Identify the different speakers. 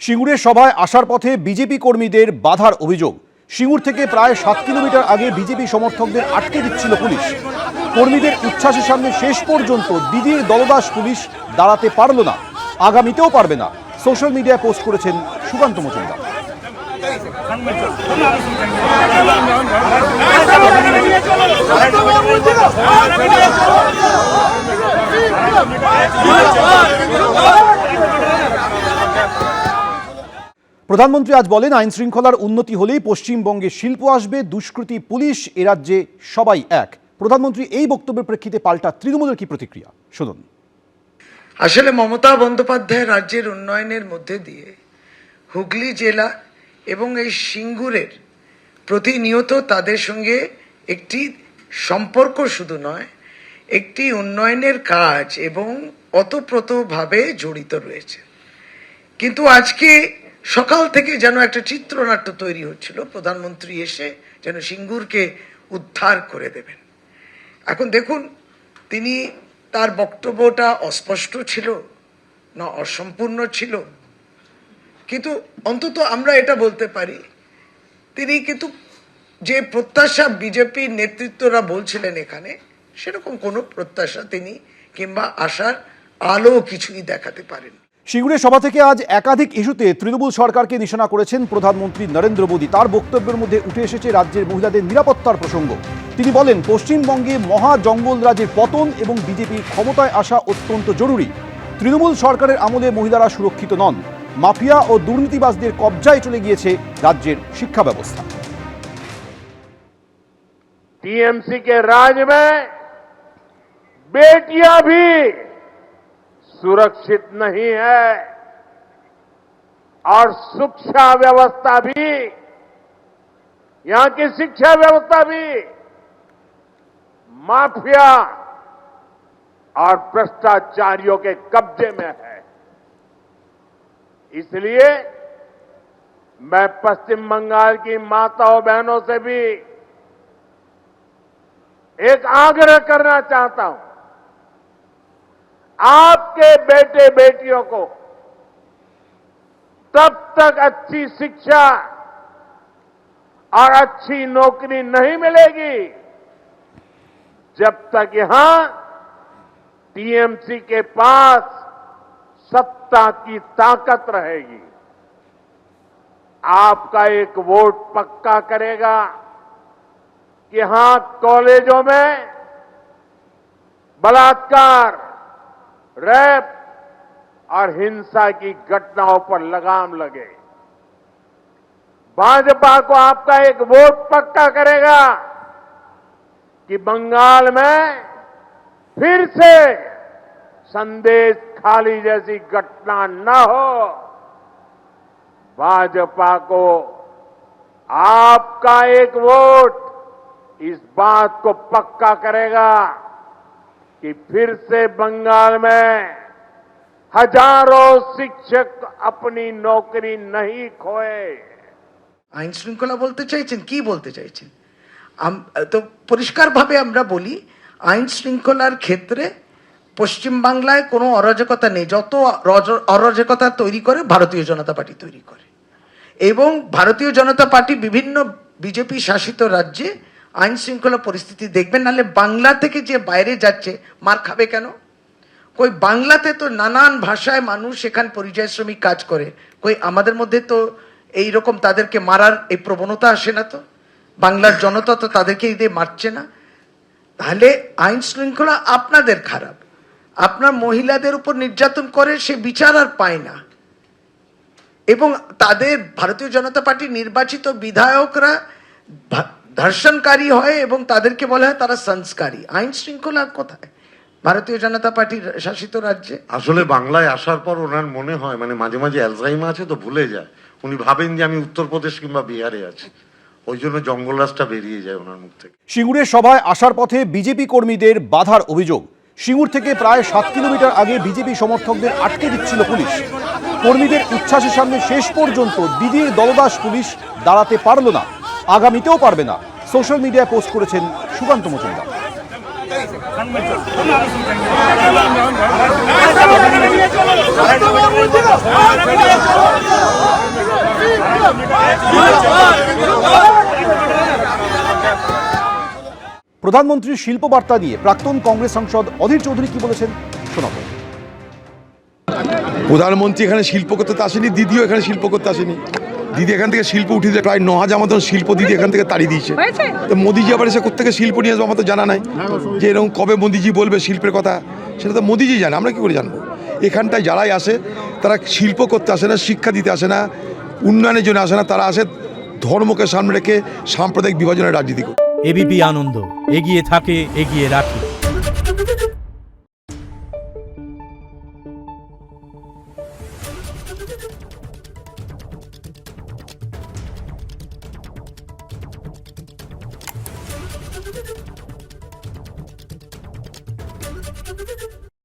Speaker 1: সিঙ্গুরের সভায় আসার পথে বিজেপি কর্মীদের বাধার অভিযোগ। সিঙ্গুর থেকে প্রায় 7 কিলোমিটার আগে বিজেপি সমর্থকদের আটকে দিচ্ছিল পুলিশ। কর্মীদের উচ্ছ্বাসের সামনে শেষ পর্যন্ত দিদির দলদাস পুলিশ দাঁড়াতে পারল না, আগামীতেও পারবে না। সোশ্যাল মিডিয়ায় পোস্ট করেছেন সুকান্ত মজুমদার। প্রধানমন্ত্রী আজ বলেন, আইন শৃঙ্খলার উন্নতি হলেই পশ্চিমবঙ্গে শিল্প আসবে, দুষ্কৃতী পুলিশ এ রাজ্যে সবাই এক। প্রধানমন্ত্রী এই বক্তব্যের প্রেক্ষিতে পাল্টা তৃণমূলের কি প্রতিক্রিয়া শুনুন।
Speaker 2: আসলে মমতা বন্দ্যোপাধ্যায় রাজ্যের উন্নয়নের মধ্যে দিয়ে হুগলি জেলা এবং এই সিঙ্গুরের প্রতিনিয়ত তাদের সঙ্গে একটি সম্পর্ক শুধু নয়, একটি উন্নয়নের কাজ এবং ওতপ্রোতভাবে জড়িত রয়েছে। কিন্তু আজকে সকাল থেকে যেন একটা চিত্রনাট্য তৈরি হচ্ছিল, প্রধানমন্ত্রী এসে যেন সিঙ্গুরকে উদ্ধার করে দেবেন। এখন দেখুন, তিনি তার বক্তব্যটা অস্পষ্ট ছিল না অসম্পূর্ণ ছিল, কিন্তু অন্তত আমরা এটা বলতে পারি তিনি কিন্তু যে প্রত্যাশা বিজেপির নেতৃত্বরা বলছিলেন এখানে, সেরকম কোনো প্রত্যাশা তিনি কিংবা আশার আলো কিছুই দেখাতে পারেন।
Speaker 1: সিঙ্গুরের সভা থেকে আজ একাধিক ইস্যুতে তৃণমূল সরকারকে নিশানা করেছেন প্রধানমন্ত্রী নরেন্দ্র মোদী। তার বক্তব্যের মধ্যে উঠে এসেছে রাজ্যের মহিলাদের নিরাপত্তার প্রসঙ্গ। তিনি বলেন, পশ্চিমবঙ্গে মহা জঙ্গল রাজের পতন এবং বিজেপির ক্ষমতায় আসা অত্যন্ত জরুরি। তৃণমূল সরকারের আমলে মহিলারা সুরক্ষিত নন। মাফিয়া ও দুর্নীতিবাজদের কবজায় চলে গিয়েছে রাজ্যের শিক্ষা ব্যবস্থা।
Speaker 3: टीएमसी के राज में बेटियां भी सुरक्षित नहीं है और शिक्षा व्यवस्था भी, यहां की शिक्षा व्यवस्था भी माफिया और भ्रष्टाचारियों के कब्जे में है। इसलिए मैं पश्चिम बंगाल की माताओं बहनों से भी एक आग्रह करना चाहता हूं, आपके बेटे बेटियों को तब तक अच्छी शिक्षा और अच्छी नौकरी नहीं मिलेगी जब तक यहां टीएमसी के पास सत्ता की ताकत रहेगी। आपका एक वोट पक्का करेगा कि यहां कॉलेजों में बलात्कार, रेप और हिंसा की घटनाओं पर लगाम लगे। भाजपा को आपका एक वोट पक्का करेगा कि बंगाल में फिर से संदेश खाली जैसी घटना न हो। भाजपा को आपका एक वोट इस बात को पक्का करेगा कि फिर से बंगाल में हजारों शिक्षक अपनी नौकरी नहीं खोए।
Speaker 2: আইন শৃঙ্খলা বলতে চাইছেন, কি বলতে চাইছেন? তো পরিষ্কারভাবে আমরা বলি, আইন শৃঙ্খলার ক্ষেত্রে পশ্চিমবাংলায় কোনো অরাজকতা নেই। যত অরাজকতা তৈরি করে ভারতীয় জনতা পার্টি তৈরি করে, এবং ভারতীয় জনতা পার্টি বিভিন্ন বিজেপি শাসিত রাজ্যে আইন শৃঙ্খলা পরিস্থিতি দেখবেন। নাহলে বাংলা থেকে যে বাইরে যাচ্ছে মার খাবে কেন? কই বাংলাতে তো নানান ভাষায় মানুষ এখানে পরিযায়ী শ্রমিক কাজ করে, কই আমাদের মধ্যে তো এইরকম তাদেরকে মারার এই প্রবণতা আসে না। তো বাংলার জনতা তো তাদেরকে দিয়ে মারছে না। তাহলে আইন শৃঙ্খলা আপনাদের খারাপ, আপনার মহিলাদের উপর নির্যাতন করে, সে বিচার আর পায় না। এবং তাদের ভারতীয় জনতা পার্টির নির্বাচিত বিধায়করা ধর্ষণকারী হয় এবং তাদেরকে বলা হয় তারা সংস্কারী। আইন শৃঙ্খলা কোথায় ভারতীয় জনতা পার্টির শাসিত রাজ্যে?
Speaker 4: আসলে বাংলায় আসার পর ওনার মনে হয়, মানে মাঝে মাঝে অ্যালজাইমার আছে তো, ভুলে যায়। উনি ভাবেন যে আমি উত্তরপ্রদেশ কিংবা বিহারে আছি, ওই জন্য জঙ্গলরাজটা বেরিয়ে যায় ওনার মুখ থেকে।
Speaker 1: সিঙ্গুরের সভায় আসার পথে বিজেপি কর্মীদের বাধার অভিযোগ। সিঙ্গুর থেকে প্রায় 7 কিলোমিটার আগে বিজেপি সমর্থকদের আটকে দিচ্ছিল পুলিশ। কর্মীদের উচ্ছ্বাসের সামনে শেষ পর্যন্ত দিদির দলদাস পুলিশ দাঁড়াতে পারল না, আগামীতেও পারবে না। সোশ্যাল মিডিয়ায় পোস্ট করেছেন সুকান্ত মজুমদার।
Speaker 5: চলো
Speaker 1: প্রধানমন্ত্রীর শিল্প বার্তা নিয়ে প্রাক্তন কংগ্রেস সাংসদ অধীর চৌধুরী কি বলেছেন শোনাবো।
Speaker 5: প্রধানমন্ত্রী এখানে শিল্প করতে তো আসেনি, দিদিও এখানে শিল্প করতে আসেনি। দিদি এখান থেকে শিল্প উঠিয়ে দিয়ে প্রায় 9,000 মতন শিল্প দিদি এখান থেকে তাড়িয়ে দিয়েছে। তো মোদিজি আবার এসে কোথেকে শিল্প নিয়ে আসবে আমার তো জানা নাই, যে এরকম কবে মোদিজি বলবে শিল্পের কথা, সেটা তো মোদিজি জানে, আমরা কী করে জানবো। এখানটায় যারাই আসে তারা শিল্প করতে আসে না, শিক্ষা দিতে আসে না, উন্নয়নের জন্য আসে না, তারা আসে ধর্মকে সামনে রেখে সাম্প্রদায়িক বিভাজনের রাজনীতি করে।
Speaker 6: এবিপি আনন্দ এগিয়ে থাকে, এগিয়ে রাখে।